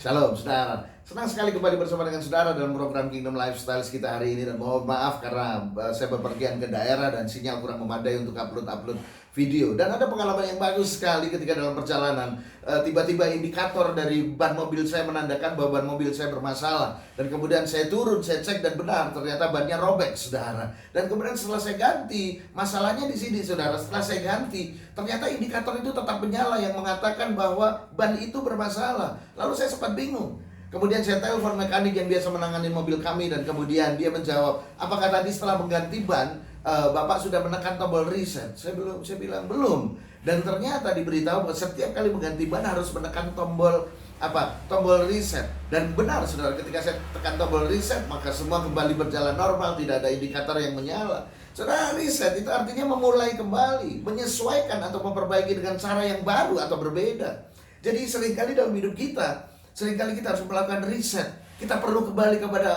Shalom saudara, senang sekali kembali bersama dengan saudara dalam program Kingdom Lifestyle kita hari ini. Dan mohon maaf karena saya bepergian ke daerah dan sinyal kurang memadai untuk upload video. Dan ada pengalaman yang bagus sekali ketika dalam perjalanan tiba-tiba indikator dari ban mobil saya menandakan bahwa ban mobil saya bermasalah. Dan kemudian saya turun, saya cek dan benar ternyata bannya robek saudara. Dan kemudian setelah saya ganti, masalahnya di sini saudara, setelah saya ganti ternyata indikator itu tetap menyala yang mengatakan bahwa ban itu bermasalah. Lalu saya sempat bingung. Kemudian saya telepon mekanik yang biasa menangani mobil kami dan kemudian dia menjawab, apakah tadi setelah mengganti ban Bapak sudah menekan tombol reset? Saya bilang belum. Dan ternyata diberitahu bahwa setiap kali mengganti ban harus menekan tombol reset. Dan benar saudara, ketika saya tekan tombol reset maka semua kembali berjalan normal, tidak ada indikator yang menyala. Saudara, reset itu artinya memulai kembali, menyesuaikan atau memperbaiki dengan cara yang baru atau berbeda. Jadi seringkali dalam hidup kita, seringkali kita harus melakukan reset. Kita perlu kembali kepada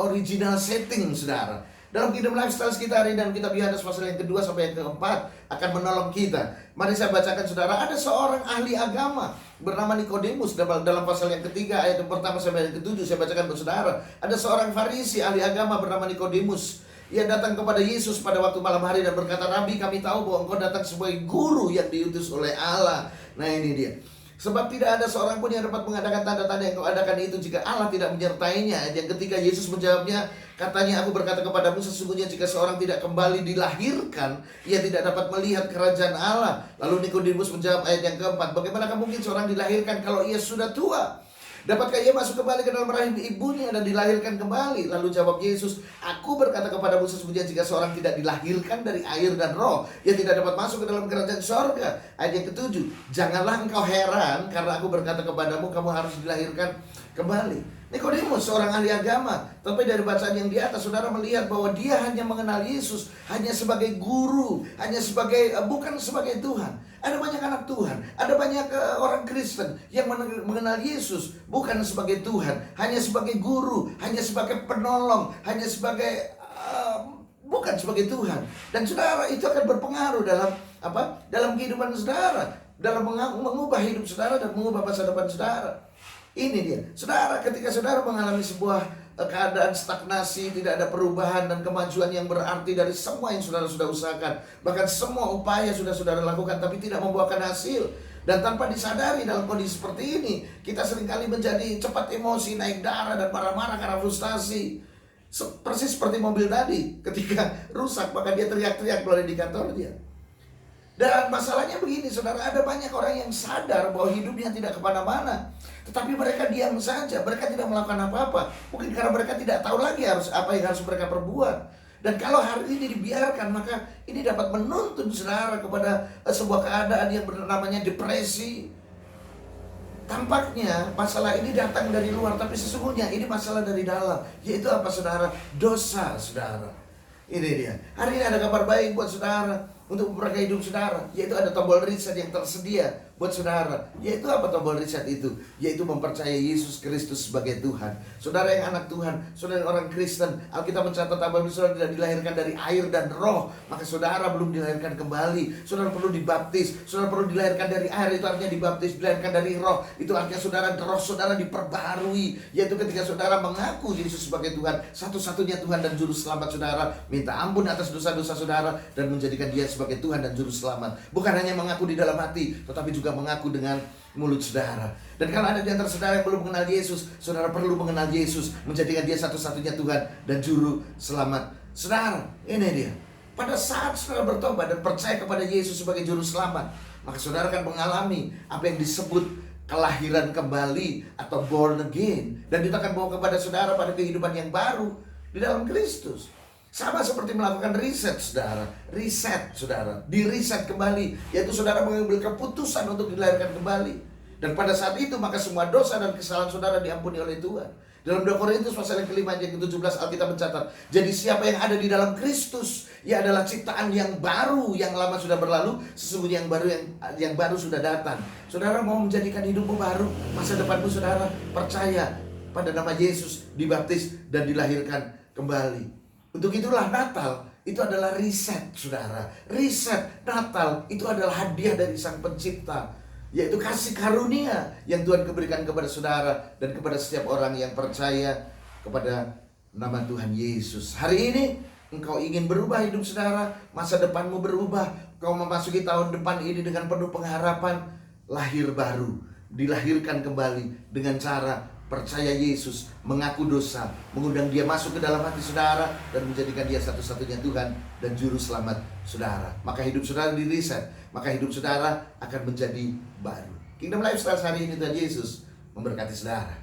original setting saudara. Dalam Kingdom Lifestyle kita hari ini, dan kita Yohanes pasal yang kedua sampai yang keempat akan menolong kita. Mari saya bacakan saudara. Ada seorang ahli agama bernama Nikodemus dalam pasal yang ketiga ayat yang pertama sampai yang ketujuh. Saya bacakan untuk saudara. Ada seorang Farisi ahli agama bernama Nikodemus. Ia datang kepada Yesus pada waktu malam hari dan berkata, Rabi, kami tahu bahwa engkau datang sebagai guru yang diutus oleh Allah. Nah ini dia. Sebab tidak ada seorang pun yang dapat mengadakan tanda-tanda yang kau adakan itu jika Allah tidak menyertainya. Yang ketiga Yesus menjawabnya, katanya, aku berkata kepadamu, sesungguhnya jika seorang tidak kembali dilahirkan, ia tidak dapat melihat kerajaan Allah. Lalu Nikodemus menjawab ayat yang keempat, bagaimanakah mungkin seorang dilahirkan kalau ia sudah tua? Dapatkah ia masuk kembali ke dalam rahim ibunya dan dilahirkan kembali? Lalu jawab Yesus, aku berkata kepadamu, sesungguhnya jika seorang tidak dilahirkan dari air dan roh, ia tidak dapat masuk ke dalam kerajaan sorga. Ayat yang ketujuh, janganlah engkau heran karena aku berkata kepadamu, kamu harus dilahirkan kembali. Nikodemus seorang ahli agama, tapi dari bacaan yang di atas saudara melihat bahwa dia hanya mengenal Yesus hanya sebagai guru, hanya sebagai bukan sebagai Tuhan. Ada banyak anak Tuhan, ada banyak orang Kristen yang mengenal Yesus bukan sebagai Tuhan, hanya sebagai guru, hanya sebagai penolong, hanya sebagai bukan sebagai Tuhan. Dan saudara, itu akan berpengaruh dalam dalam kehidupan saudara, dalam mengubah hidup saudara dan mengubah masa depan saudara. Ini dia, saudara, ketika saudara mengalami sebuah keadaan stagnasi, tidak ada perubahan dan kemajuan yang berarti dari semua yang saudara sudah usahakan, bahkan semua upaya sudah saudara lakukan tapi tidak membuahkan hasil, dan tanpa disadari dalam kondisi seperti ini, kita seringkali menjadi cepat emosi, naik darah dan marah-marah karena frustasi. Persis seperti mobil tadi, ketika rusak maka dia teriak-teriak keluar indikatornya. Dan masalahnya begini saudara, ada banyak orang yang sadar bahwa hidupnya tidak kemana-mana, tetapi mereka diam saja, mereka tidak melakukan apa-apa. Mungkin karena mereka tidak tahu lagi apa yang harus mereka perbuat. Dan kalau hari ini dibiarkan, maka ini dapat menuntun saudara kepada sebuah keadaan yang namanya depresi. Tampaknya masalah ini datang dari luar, tapi sesungguhnya ini masalah dari dalam. Yaitu apa saudara? Dosa saudara. Ini dia. Hari ini ada kabar baik buat saudara untuk memperbaiki hidup saudara, yaitu ada tombol reset yang tersedia buat saudara. Yaitu apa tombol reset itu? Yaitu mempercayai Yesus Kristus sebagai Tuhan. Saudara yang anak Tuhan, saudara yang orang Kristen, Alkitab mencatat apabila saudara tidak dilahirkan dari air dan roh, maka saudara belum dilahirkan kembali. Saudara perlu dibaptis. Saudara perlu dilahirkan dari air, itu artinya dibaptis. Dilahirkan dari roh, itu artinya roh saudara diperbaharui, yaitu ketika saudara mengaku Yesus sebagai Tuhan, satu-satunya Tuhan dan Juru Selamat saudara, minta ampun atas dosa-dosa saudara dan menjadikan Dia sebagai Tuhan dan Juru Selamat. Bukan hanya mengaku di dalam hati, tetapi juga mengaku dengan mulut saudara. Dan kalau ada di antara saudara yang belum mengenal Yesus, saudara perlu mengenal Yesus, menjadikan Dia satu-satunya Tuhan dan Juru Selamat saudara. Ini dia. Pada saat saudara bertobat dan percaya kepada Yesus sebagai Juru Selamat, maka saudara akan mengalami apa yang disebut kelahiran kembali atau born again. Dan itu akan bawa kepada saudara pada kehidupan yang baru di dalam Kristus. Sama seperti melakukan riset saudara. Reset saudara, di-reset kembali, yaitu saudara mengambil keputusan untuk dilahirkan kembali. Dan pada saat itu maka semua dosa dan kesalahan saudara diampuni oleh Tuhan. Dalam 2 Korintus pasal yang kelima ayat ke-17 Alkitab mencatat, jadi siapa yang ada di dalam Kristus, ia adalah ciptaan yang baru, yang lama sudah berlalu, sesungguhnya yang baru sudah datang. Saudara mau menjadikan hidupmu baru, masa depanmu saudara, percaya pada nama Yesus, dibaptis dan dilahirkan kembali. Untuk itulah Natal itu adalah reset saudara. Reset Natal itu adalah hadiah dari Sang Pencipta. yaitu kasih karunia yang Tuhan berikan kepada saudara dan kepada setiap orang yang percaya kepada nama Tuhan Yesus. Hari ini engkau ingin berubah hidup saudara, masa depanmu berubah, kau memasuki tahun depan ini dengan penuh pengharapan, lahir baru, dilahirkan kembali dengan cara percaya Yesus, mengaku dosa, mengundang Dia masuk ke dalam hati saudara dan menjadikan Dia satu-satunya Tuhan dan juru selamat saudara. Maka hidup saudara di-reset, maka hidup saudara akan menjadi baru. Kingdom Lifestyle hari ini Tuhan Yesus memberkati saudara.